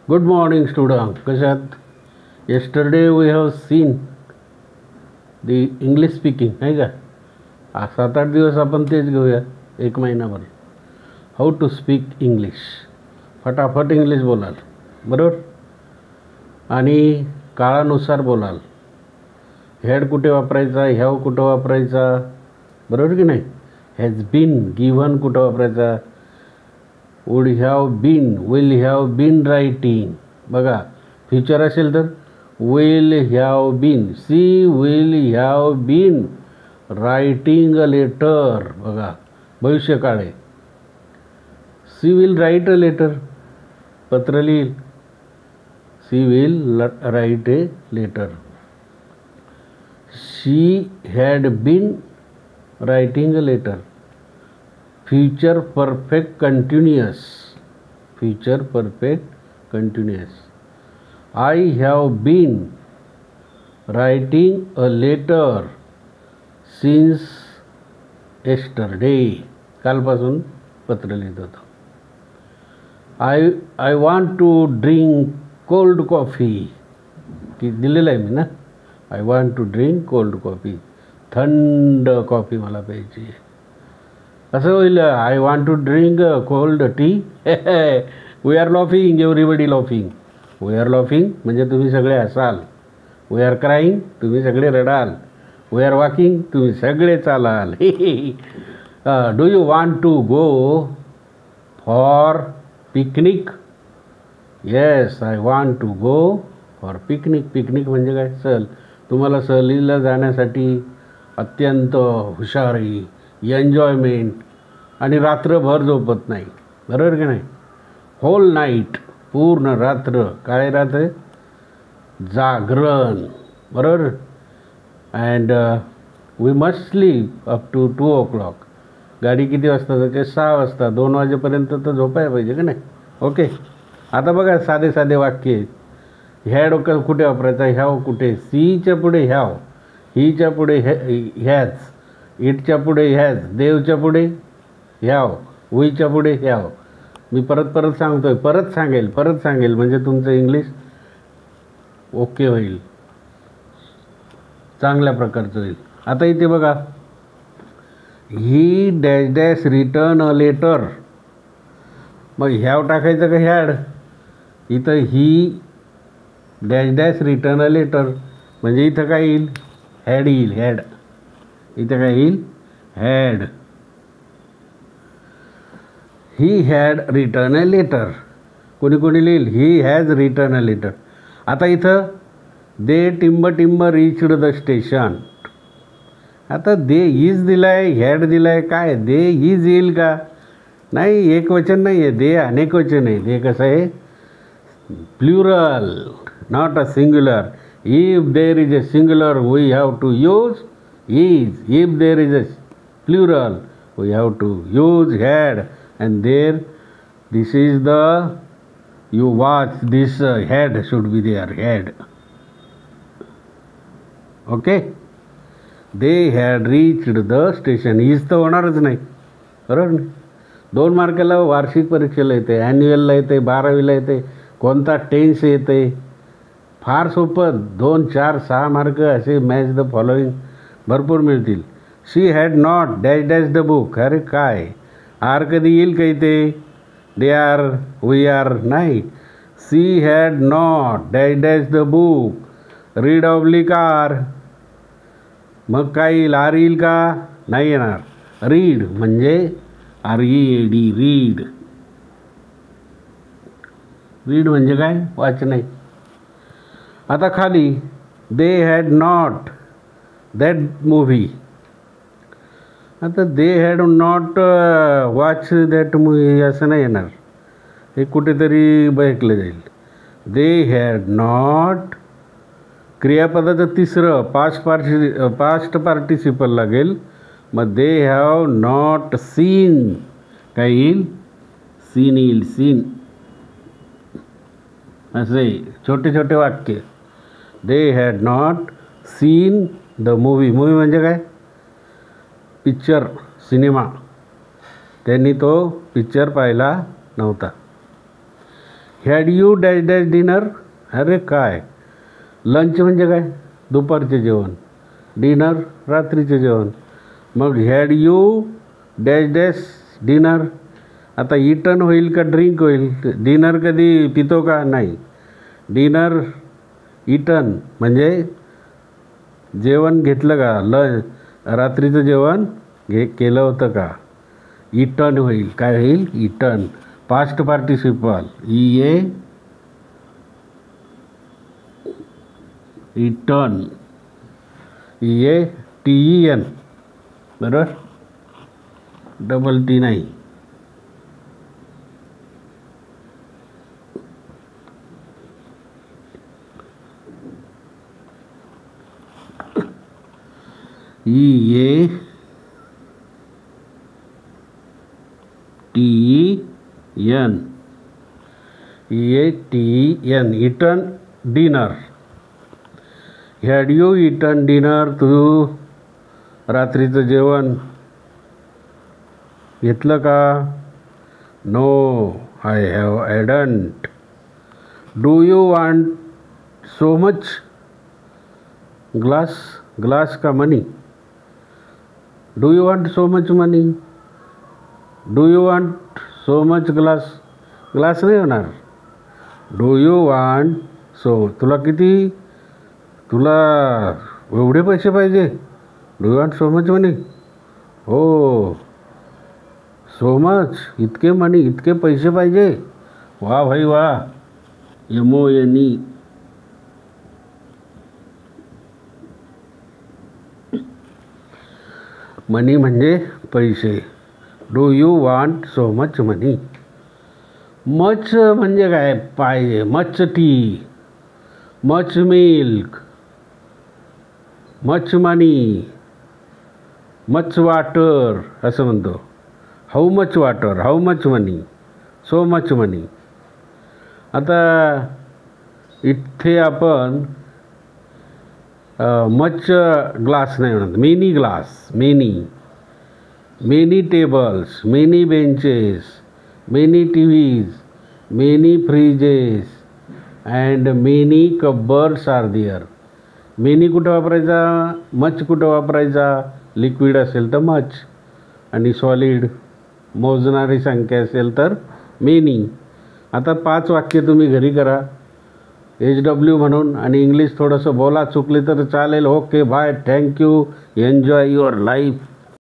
Good morning, student. Kashat? Yesterday we have seen the English speaking, नाही का? 7-8 दिवस आपण तेच घेऊया, एक महिनाभर. How to speak English. फटाफट इंग्लिश बोलाल, बरोबर? आणि काळानुसार बोलाल. हेड कुठे वापरायचा, हॅव कुठं वापरायचा, बरोबर की नाही? हॅज बीन, गिव्हन कुठं वापरायचा, would have been, will have been writing. बघा, फ्युचर असेल तर will have been, she will have been writing a letter. बघा, भविष्यकाळ आहे. She will write a letter, पत्र लिहिल. She will write a letter. She had been writing a letter. Future perfect continuous, future perfect continuous. I have been writing a letter since yesterday. कालपासून पत्र लिहित होतो. I want to drink cold coffee. की दिलेलं आहे मी ना. I want to drink cold coffee. थंड कॉफी मला प्यायची आहे. असं होईल. I want to drink cold tea. We are laughing, everybody laughing. We are laughing म्हणजे तुम्ही सगळे हसाल. वी आर क्राईंग, तुम्ही सगळे रडाल. वी आर वॉकिंग, तुम्ही सगळे चालाल. Do you want to go for picnic. Yes, I want to go for picnic. Picnic म्हणजे काय? सहल. तुम्हाला सहलीला जाण्यासाठी अत्यंत हुशारी, एन्जॉयमेंट, आणि रात्रभर झोपत नाही, बरोबर की नाही? होल नाईट, पूर्ण रात्र. काय राहतं? जागरण, बरोबर? And we must sleep up to 2 o'clock. गाडी किती वाजता जाते? 6 वाजता. 2 वाजेपर्यंत तर झोपायला पाहिजे का नाही? ओके. आता बघा, साधे साधे वाक्य. हॅड कुठे वापरायचा, हॅव कुठे? सीच्या पुढे हॅव, हीच्या पुढे हॅज, इटच्या पुढे हॅज, देवच्या पुढे हॅव, वीच्या पुढे हॅव. मी परत सांगतोय, परत सांगेल म्हणजे तुमचं इंग्लिश ओके होईल, चांगल्या प्रकारचं होईल. आता इथे बघा, ही dash dash return a letter. मग हॅव टाकायचं का हॅड? इथं ही dash dash return a letter म्हणजे इथं काय येईल? हॅड येईल. हॅड. इथं काय येईल? Had. He had return a letter. कोणी लिहिल? He has return a letter. आता इथं दे टिंब रीच्ड द स्टेशन. आता दे इज दिलाय, हॅड दिलाय. काय दे इज येईल का? नाही, एक वचन नाही आहे. दे अनेक वचन आहे. दे कसं आहे? Plural, not a singular. If there is a singular we have to use is. If there is a plural we have to use had. And there, this is the, you watch this, had should be there. Had. Okay. They had reached the station. is तर होणारच नाही, बरोबर नाही? 2 मार्काला वार्षिक परीक्षेला येते, ॲन्युअलला येते, 12वीला येते, कोणता टेन्स येते. फार सोपं. 2, 4, 6 मार्क असे मॅच द फॉलोइंग भरपूर मिळतील. She had not dash dash the book. अरे काय, आर कधी येईल का इथे? दे आर, वी आर नाही. She had not dash dash the book read oblique are. मग काय येईल? आर येईल का? नाही येणार. रीड म्हणजे READ, रीड. रीड म्हणजे काय? वाचणे. आता खाली, they had not that movie. आता they had not watch that movie असं नाही येणार. हे कुठेतरी बहकलं जाईल. दे हॅड नॉट, क्रियापदाचं तिसरं पास्ट पार्टिसिपल लागेल. मग दे हॅव नॉट सीन. काय येईल? सीन येईल. सीन. असे छोटे छोटे वाक्य. दे had not seen the movie. Movie म्हणजे काय? Picture, cinema. त्यांनी तो पिक्चर पाहिला नव्हता. Had you dash dash dinner. अरे काय, लंच म्हणजे काय, दुपारचे जेवण, डिनर रात्रीचे जेवण. मग had you dash dash dinner. आता इटन होईल का ड्रिंक होईल. डिनर कधी पितो का, नाही. डिनर इटन म्हणजे जेवण घेतलं का, रात्रीचं जेवण केलं होतं का. इटन होईल, काय होईल, eaten. Past participle a eaten, TEN, बरोबर, डबल टी नाही. EATEN, eaten dinner. Had you eaten dinner, तू रात्रीचं जेवण घेतलं का. No, I hadn't. Do you want so much glass. Glass का money. Do you want so much money. Do you want so much glass. Glass नाही होणार. Do you want so, तुला किती, तुला एवढे पैसे पाहिजे. Do you want so much money. हो, सो मच, इतके मनी, इतके पैसे पाहिजे. वा भाई वा. MONE. मनी म्हणजे पैसे. Do you want so much money. Much म्हणजे काय, पाहिजे. Much tea, much milk, much money, much water असं म्हणतो. How much water, how much money, so much money. आता इथे आपण मच ग्लास नाही म्हणत, many glass. Many tables, many benches, many TVs, many fridges and many cupboards are there. Many कुठं वापरायचा, much कुठं वापरायचा, लिक्विड असेल तर मच, आणि सॉलिड मोजणारी संख्या असेल तर मेनी. आता 5 वाक्य तुम्ही घरी करा HW म्हणून, आणि इंग्लिश थोडंसं बोला, चुकले तर चालेल. Okay, bye, thank you, enjoy your life.